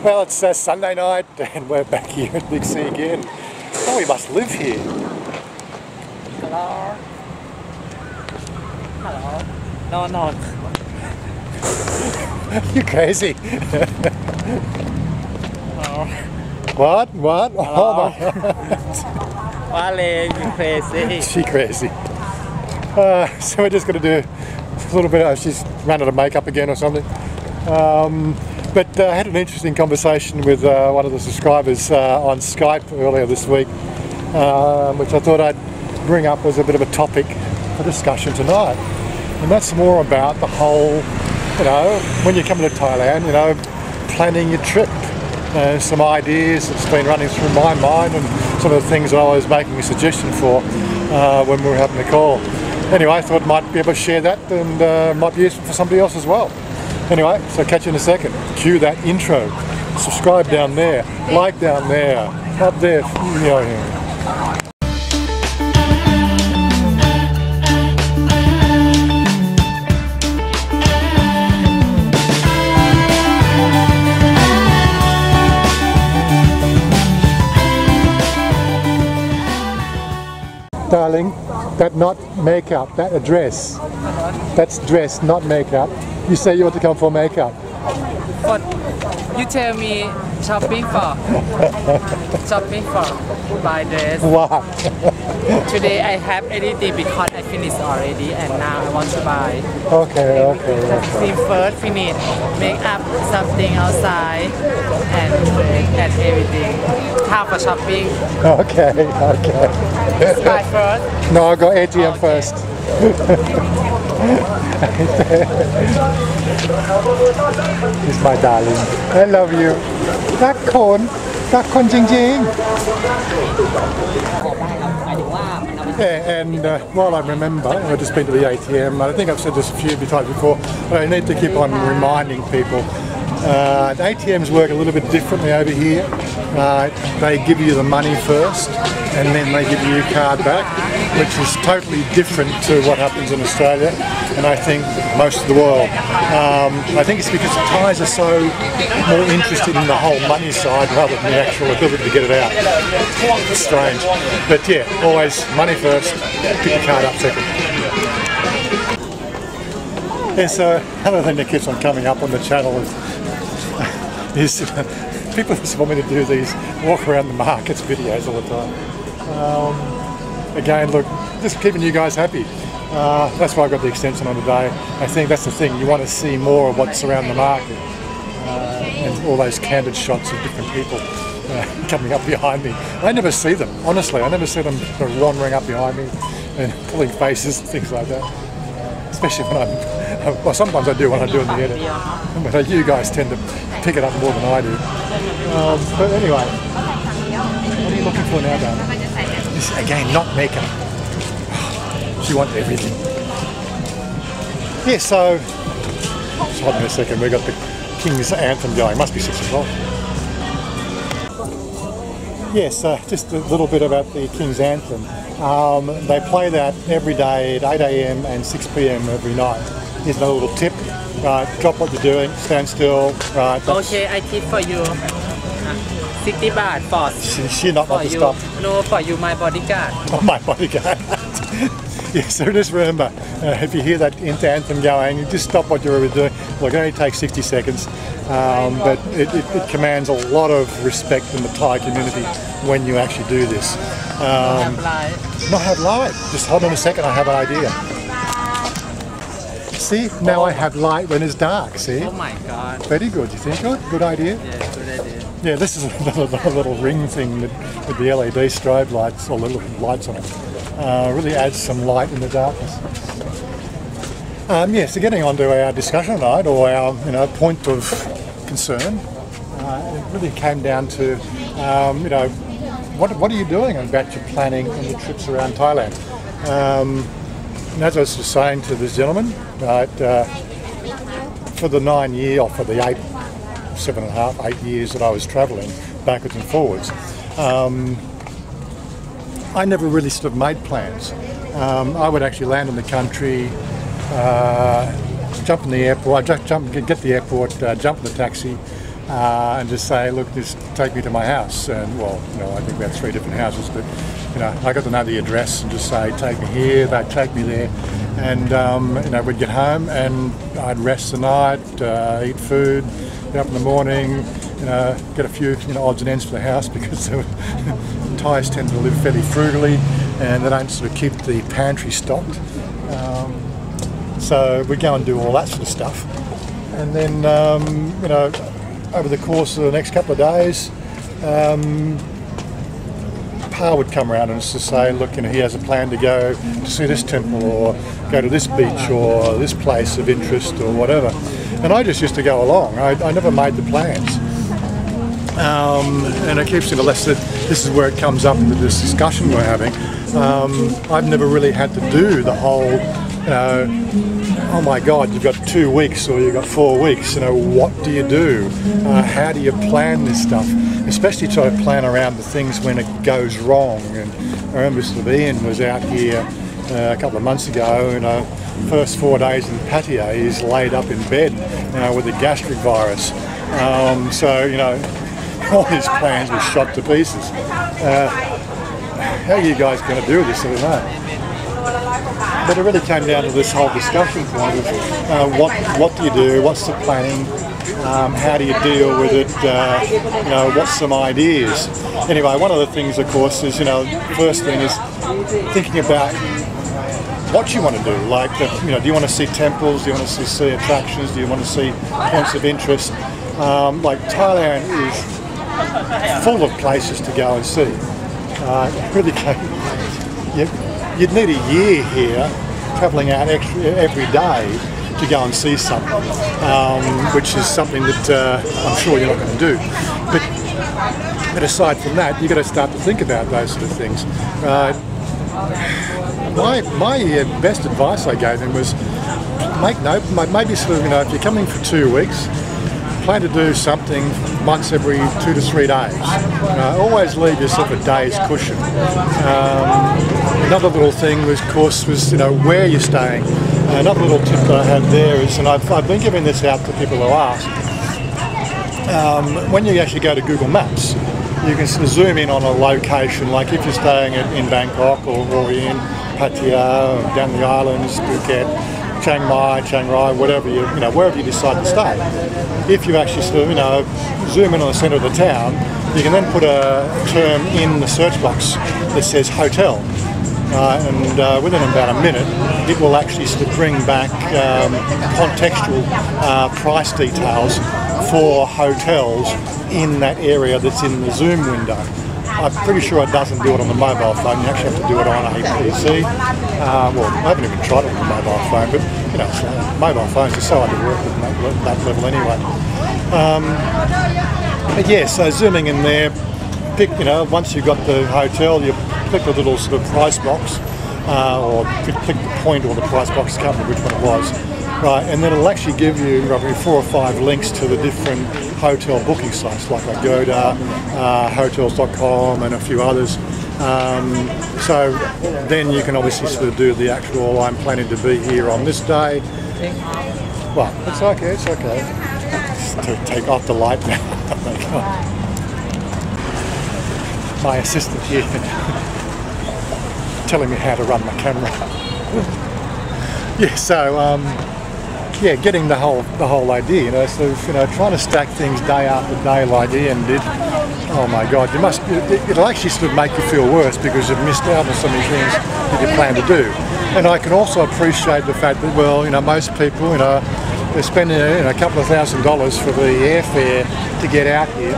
Well, it's Sunday night and we're back here at Big C again. Oh, we must live here. Hello. Hello. No, no. You crazy? Hello. What? Hello. Oh my God. Wale, you crazy. She crazy. So we're just going to do a little bit. She's run out of makeup again or something. But I had an interesting conversation with one of the subscribers on Skype earlier this week, which I thought I'd bring up as a bit of a topic for discussion tonight. And that's more about the whole, when you're coming to Thailand, planning your trip. Some ideas that's been running through my mind and some of the things that I was making a suggestion for when we were having a call. Anyway, I thought I might be able to share that and might be useful for somebody else as well. Anyway, so catch you in a second. Cue that intro. Subscribe down there, like down there, up there. Darling, that not makeup, that a dress. That's dress, not makeup. You say you want to come for makeup. What you tell me shopping for? Shopping for buy dress. Why? Today I have anything because I finished already and now I want to buy. Okay. See first finish, make up something outside and everything. Time for shopping. Okay. Buy first. No, I got ATM first. He's my darling. I love you. รักคนจริงๆ Yeah, and while I remember, I've just been to the ATM. I think I've said this a few times before, but I need to keep on reminding people. The ATMs work a little bit differently over here. They give you the money first and then they give you your card back, which is totally different to what happens in Australia and I think most of the world. I think it's because the Thais are so more interested in the whole money side rather than the actual ability to get it out. It's strange. But yeah, always money first, pick your card up second. Yeah, so another thing that keeps on coming up on the channel is people just want me to do these walk around the markets videos all the time. Again, look, just keeping you guys happy. That's why I got the extension on today. I think that's the thing, you want to see more of what's around the market and all those candid shots of different people coming up behind me. I never see them, honestly, I never see them wandering up behind me and pulling faces and things like that. Especially when well, sometimes I do when I do in the edit, but you guys tend to pick it up more than I do. But anyway, what are you looking for now, darling? This, again, not makeup. She wants everything. Yeah, so hold on a second, we've got the King's Anthem going, must be 6 o'clock. Yes, just a little bit about the King's Anthem. They play that every day at 8 a.m. and 6 p.m. every night. Here's another little tip. Drop what you're doing, stand still. Okay, I tip for you. 60 baht for She not want to stop. No, for you, my bodyguard. Oh, my bodyguard. Yeah, so just remember, if you hear that anthem going, you just stop what you're doing. Look, it only takes 60 seconds, but it commands a lot of respect in the Thai community when you actually do this. Not have light. Just hold on a second, I have an idea. See, now I have light when it's dark, see? Oh my God. Very good, you think? Good idea? Yeah, good idea. Yeah, this is a little ring thing with the LED strobe lights, or little lights on it. Really adds some light in the darkness. Yeah, so getting on to our discussion tonight, or our point of concern, it really came down to, what are you doing about your planning and your trips around Thailand? And as I was just saying to this gentleman, for the 9 years, or for the 7.5, 8 years that I was travelling backwards and forwards, I never really sort of made plans. I would actually land in the country, jump in the airport, get the airport, jump in the taxi, and just say, look, just take me to my house. And well, I think we had 3 different houses, but I got to know the address and just say, take me here. They'd take me there, and we'd get home and I'd rest the night, eat food, get up in the morning, get a few odds and ends for the house because Thais tend to live fairly frugally and they don't sort of keep the pantry stocked. So we'd go and do all that sort of stuff, and then over the course of the next couple of days, Pa would come around and just say, look, he has a plan to go to see this temple or go to this beach or this place of interest or whatever, and I just used to go along. I never made the plans, and it keeps unless this is where it comes up into this discussion we're having. I've never really had to do the whole, oh my God, you've got 2 weeks or you've got 4 weeks, what do you do? How do you plan this stuff? Especially try to plan around the things when it goes wrong. And I remember sort of Ian was out here a couple of months ago, and first 4 days in Pattaya he's laid up in bed with a gastric virus. All his plans were shot to pieces. How are you guys going to do this? I don't know. But it really came down to this whole discussion point of what do you do, what's the planning, how do you deal with it, what's some ideas. Anyway, one of the things, of course, is, first thing is thinking about what you want to do. Like, do you want to see temples, do you want to see attractions, do you want to see points of interest? Like Thailand is full of places to go and see. Really, you'd need a year here, travelling out every day to go and see something, which is something that I'm sure you're not going to do. But aside from that, you've got to start to think about those sort of things. My best advice I gave him was maybe sort of, if you're coming for 2 weeks, plan to do something once every 2 to 3 days. Always leave yourself a day's cushion. Another little thing was, of course, was where you're staying. Another little tip that I had there is, and I've been giving this out to people who ask, when you actually go to Google Maps, you can sort of zoom in on a location, like if you're staying in Bangkok or in Pattaya, or down the islands, Phuket, Chiang Mai, Chiang Rai, whatever wherever you decide to stay. If you actually sort of zoom in on the centre of the town, you can then put a term in the search box that says hotel, and within about a minute, it will actually sort of bring back contextual price details for hotels in that area that's in the Zoom window. I'm pretty sure it doesn't do it on the mobile phone. You actually have to do it on a PC. Well, I haven't even tried it on the mobile phone, but mobile phones are so hard to work with at that level anyway. But yeah, so zooming in there, pick. Once you've got the hotel, you click the little sort of price box, or click the point or the price box. Can't remember which one it was. Right, and then it'll actually give you probably 4 or 5 links to the different hotel booking sites like Agoda, hotels.com and a few others. So then you can obviously sort of do the actual, I'm planning to be here on this day. Well, it's okay. Just to take off the light now. Oh my God. My assistant here telling me how to run my camera. Yeah, so yeah, getting the whole idea, trying to stack things day after day like Ian did. Oh my God, it'll actually sort of make you feel worse because you've missed out on so many things that you plan to do. And I can also appreciate the fact that, well, most people, they're spending a couple of $1,000s for the airfare to get out here,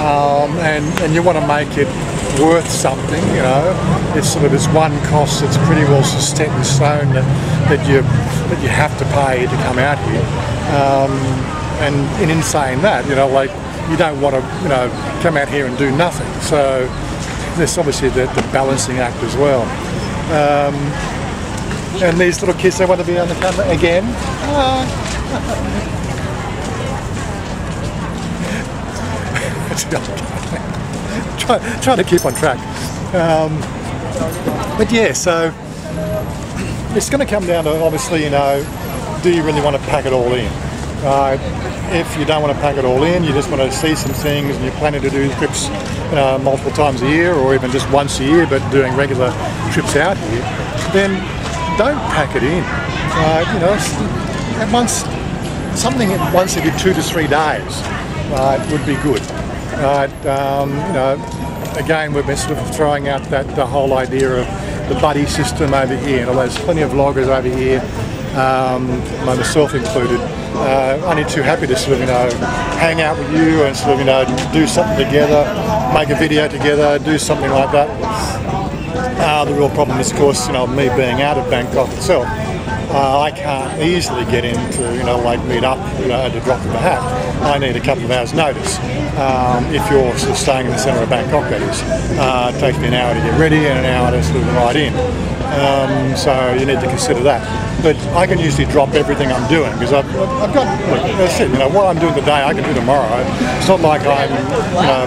and you want to make it worth something. It's sort of this one cost that's pretty well set in stone that you have to pay to come out here. And in saying that, like, you don't want to come out here and do nothing. So there's obviously the balancing act as well. And these little kids, they want to be on the camera again. Trying to keep on track. But yeah, so it's going to come down to, obviously, do you really want to pack it all in? If you don't want to pack it all in, you just want to see some things and you're planning to do trips multiple times a year or even just once a year but doing regular trips out here, then don't pack it in. At once every 2 to 3 days would be good. Again, we've been sort of throwing out the whole idea of the buddy system over here. There's plenty of vloggers over here, myself included, only too happy to sort of hang out with you and sort of do something together, make a video together, do something like that. The real problem is, of course, me being out of Bangkok itself. I can't easily get into, meet up, at the drop of a hat. I need a couple of hours' notice. If you're sort of staying in the centre of Bangkok, that is. It takes me an hour to get ready and an hour to sort of ride in. So you need to consider that. But I can usually drop everything I'm doing because I've got, that's it, what I'm doing today I can do tomorrow. It's not like I'm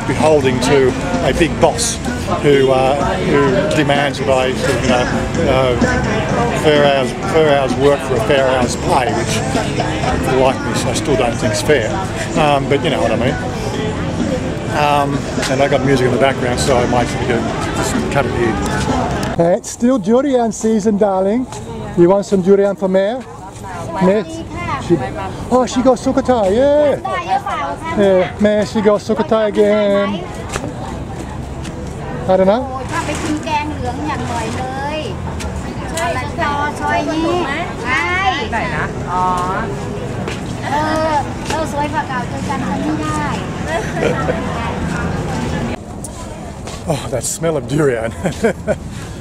beholding to a big boss who demands that I sort of, fair hours work for a fair hour's pay, which if you like me, I still don't think is fair. But you know what I mean. And I got music in the background, so I might just cut it here. It's still durian season, darling. You want some durian for Mare? She got Sukhothai, yeah. Mare, she got Sukhothai again. I don't know. ถ้าไปกินแกงเหลืองอย่างหน่อยเลยซอยนี้ใช่ไหนนะอ๋อสวยผักกาดเจอกันไม่ได้ Oh, that smell of durian.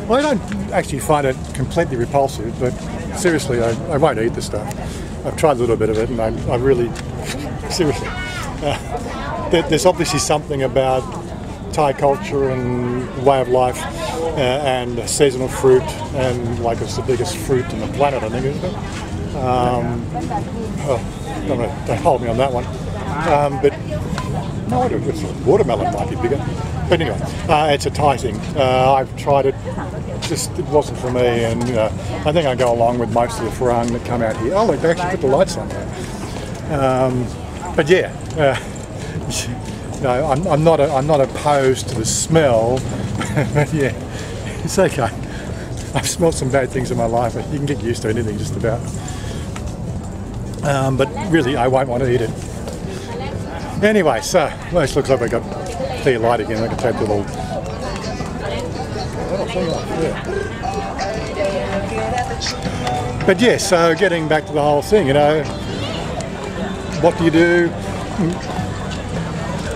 Well, I don't actually find it completely repulsive, but seriously, I won't eat the stuff. I've tried a little bit of it, and I really, seriously, there's obviously something about Thai culture and way of life and seasonal fruit, and like it's the biggest fruit on the planet, I think, isn't it? Don't hold me on that one. But no, watermelon might be bigger. But anyway, it's a Thai thing. I've tried it, it wasn't for me, and I think I go along with most of the farang that come out here. Oh, look, they actually put the lights on there. But yeah. I'm not opposed to the smell, but yeah, it's okay. I've smelled some bad things in my life, but you can get used to anything just about. But really, I won't want to eat it. Anyway, so this looks like we've got clear light again. I can take the little. But yeah, so getting back to the whole thing, what do you do?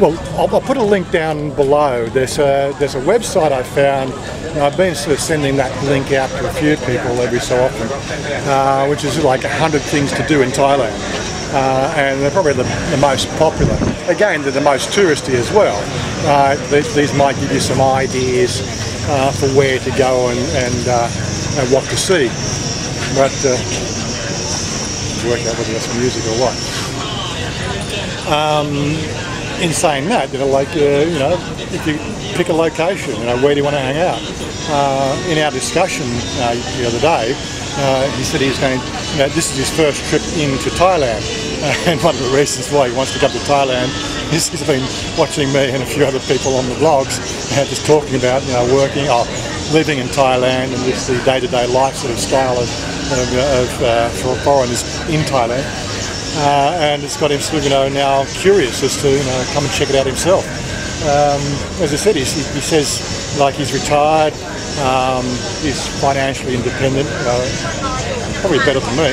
Well, I'll put a link down below. There's a website I found. I've been sort of sending that link out to a few people every so often, which is like 100 things to do in Thailand. And they're probably the most popular. Again, they're the most touristy as well. These might give you some ideas for where to go and what to see. But work out whether that's music or what. In saying that, if you pick a location, where do you want to hang out? In our discussion the other day, he said he's going. This is his first trip into Thailand, and one of the reasons why he wants to come to Thailand is he's been watching me and a few other people on the vlogs, just talking about working or living in Thailand and just the day-to-day life sort of style of for foreigners in Thailand. And it's got him sort of, now curious as to come and check it out himself. As I said, he says like he's retired, he's financially independent, probably better than me.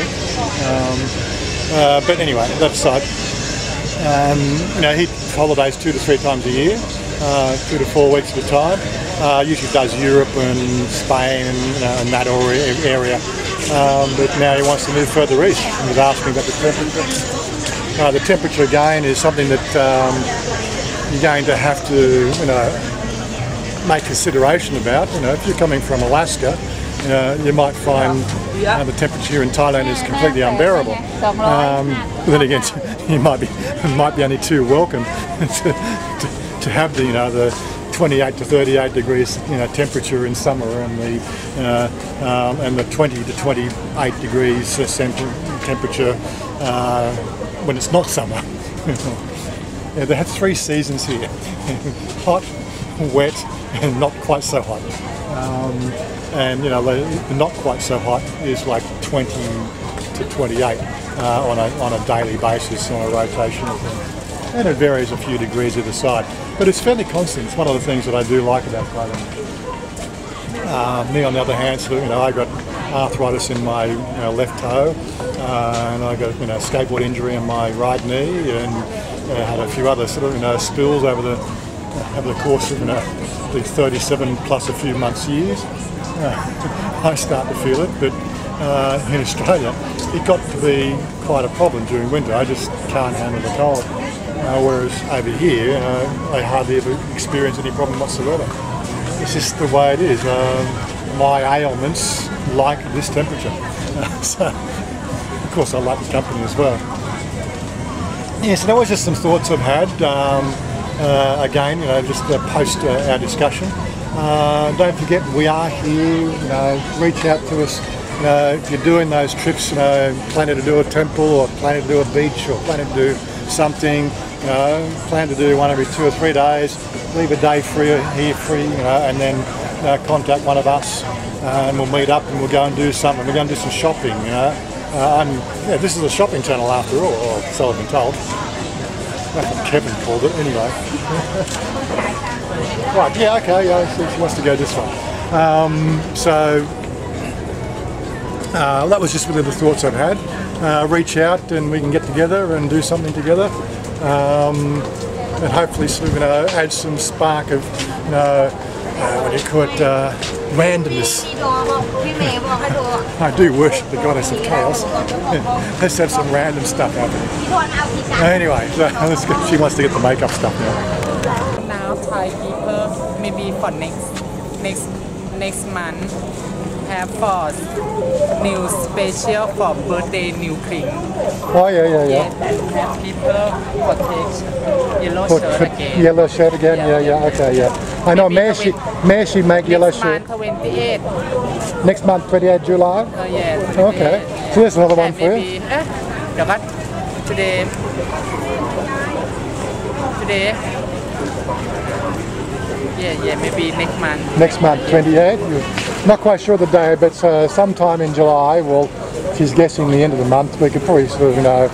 But anyway, that aside, he holidays 2 to 3 times a year, 2 to 4 weeks at a time. Usually does Europe and Spain and that area. But now he wants to move further east, and he's asked me about the temperature. The temperature again is something that you're going to have to, make consideration about. If you're coming from Alaska, you might find the temperature in Thailand is completely unbearable. But then again, you might be only too welcome to have the 28 to 38 degrees temperature in summer and the 20 to 28 degrees temperature when it's not summer. Yeah, they have 3 seasons here: hot, wet, and not quite so hot. And you know, the not quite so hot is like 20 to 28 on a daily basis on a rotational thing, and it varies a few degrees either side. But it's fairly constant. It's one of the things that I do like about Thailand. Me, on the other hand, sort of, you know, I got arthritis in my left toe, and I got skateboard injury in my right knee, and had a few other sort of spills over the course of the 37 plus a few months years. I start to feel it, but in Australia, it got to be quite a problem during winter. I just can't handle the cold. Whereas over here, I hardly ever experience any problem whatsoever. It's just the way it is. My ailments like this temperature. So, of course, I like the company as well. Yeah, so that was just some thoughts I've had. Again, just post our discussion. Don't forget, we are here. Reach out to us. If you're doing those trips, planning to do a temple or planning to do a beach or planning to do something, plan to do one every 2 or 3 days. Leave a day free here, and then contact one of us, and we'll meet up and we'll go and do something. We're going to do some shopping. This is a shopping channel after all, or so I've been told. That's what Kevin called it, anyway. Right, yeah, okay, yeah, she wants to go this way. That was just really the thoughts I've had. Reach out and we can get together and do something together. And hopefully sort of, add some spark of, what do you call it, randomness. I do worship the goddess of chaos. Let's have some random stuff happening. Anyway, so she wants to get the makeup stuff now. Now Thai people maybe for next month have for new special for birthday new king. Oh yeah. And have people for take yellow shirt again. Yellow shirt again, yeah, okay, yeah. I know, may she make yellow shirt? Next month 28. Next month, 28 July? Oh yeah. 28. Okay, so there's another one for you. Today. Yeah, maybe next month. Next month, 28. You're not quite sure the day, but sometime in July. Well, she's guessing the end of the month. We could probably sort of,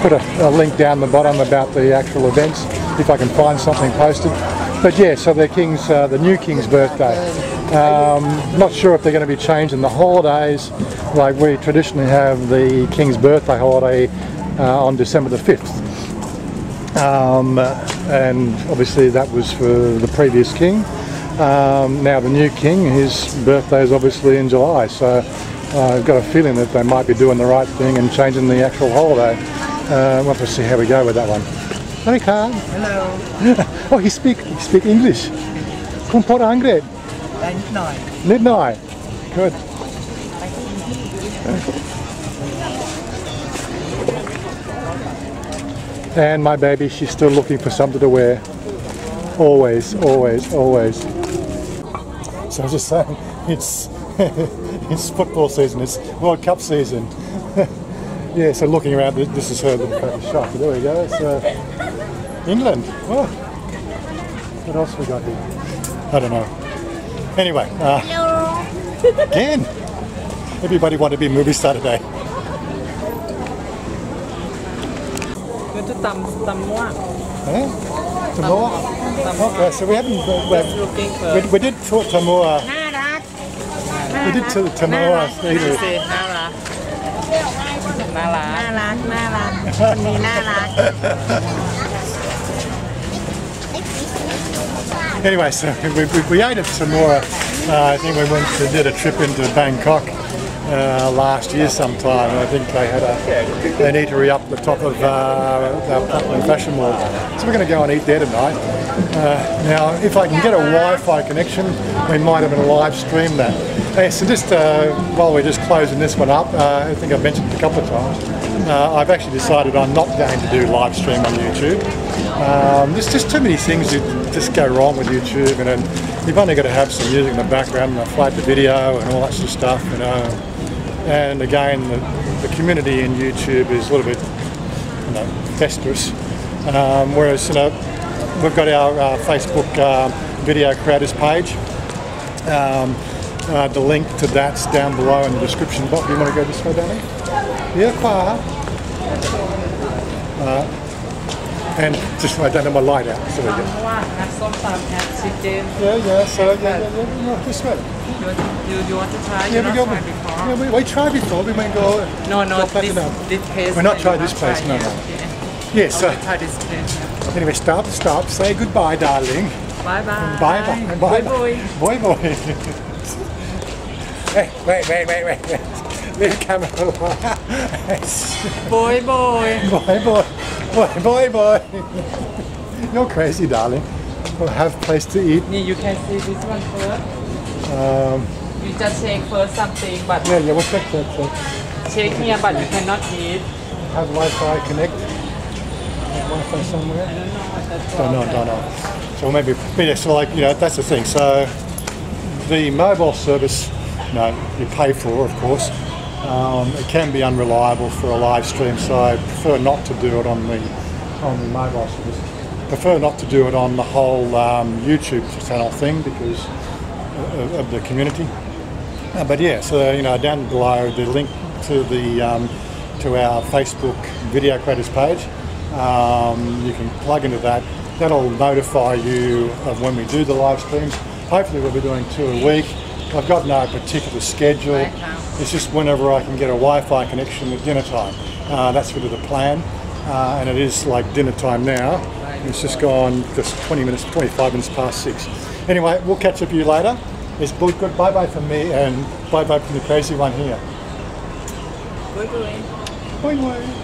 put a link down the bottom about the actual events if I can find something posted. But yeah, so the new king's birthday. Not sure if they're going to be changing the holidays, like we traditionally have the king's birthday holiday on December the 5th. And obviously that was for the previous king. Now the new king, his birthday is obviously in July, so I've got a feeling that they might be doing the right thing and changing the actual holiday. We'll have to see how we go with that one. Hi Carl. Hello. Oh, he speak English. Kunพูดอังกฤษ นิดหน่อย Good. And my baby, she's still looking for something to wear. Always. So I was just saying, it's football season, it's World Cup season. Yeah, so looking around, this is her little favorite shop. There we go, it's England. Oh, what else we got here? I don't know. Anyway, again, everybody want to be a movie star today. Go to Tamua. Tamua? Okay, so we haven't. We did talk Tamua. We did Tamua either. น่ารักคนนี้น่ารัก Anyway, so we ate at Tamura. I think we did a trip into Bangkok last year sometime. I think they had an eatery up the top of the Fashion Mall. So we're going to go and eat there tonight. Now, if I can get a Wi-Fi connection, we might have a live stream that. So just while we're just closing this one up, I think I've mentioned it a couple of times, I've actually decided I'm not going to do live stream on YouTube. There's just too many things that just go wrong with YouTube, and you've only got to have some music in the background and flag the video and all that sort of stuff. and again the community in YouTube is a little bit festers, whereas we've got our Facebook video creators page. The link to that's down below in the description box. You want to go this way, Danny? Yeah, quite. And just I don't have my light out, so we go. Yeah, so this way. You want to try? Yeah, we go. Before? Yeah, we tried before. We went go. No, go platinum. this place. We're not trying this place, no. Yeah, so Try this place. anyway, stop. Say goodbye, darling. Bye bye. Bye. Boy. Hey, wait. Leave the camera alone. Boy. Boy. You're crazy, darling. We'll have place to eat. You can see this one first. You just check first something, but Yeah, we'll check. check here, but you cannot eat. Have Wi-Fi connect. Have Wi-Fi somewhere. Don't know. So maybe, so that's the thing. So the mobile service, you pay for, of course. It can be unreliable for a live stream, so I prefer not to do it on the mobile service. Prefer not to do it on the whole YouTube channel thing because of the community. But yeah, so down below the link to to our Facebook video creators page. You can plug into that. That'll notify you of when we do the live streams. Hopefully we'll be doing 2 a week. I've got no particular schedule. It's just whenever I can get a Wi-Fi connection at dinner time. That's really the plan. And it is like dinner time now. It's just gone 25 minutes past 6. Anyway, we'll catch up with you later. It's good bye-bye from me and bye-bye from the crazy one here. Bye. Bye.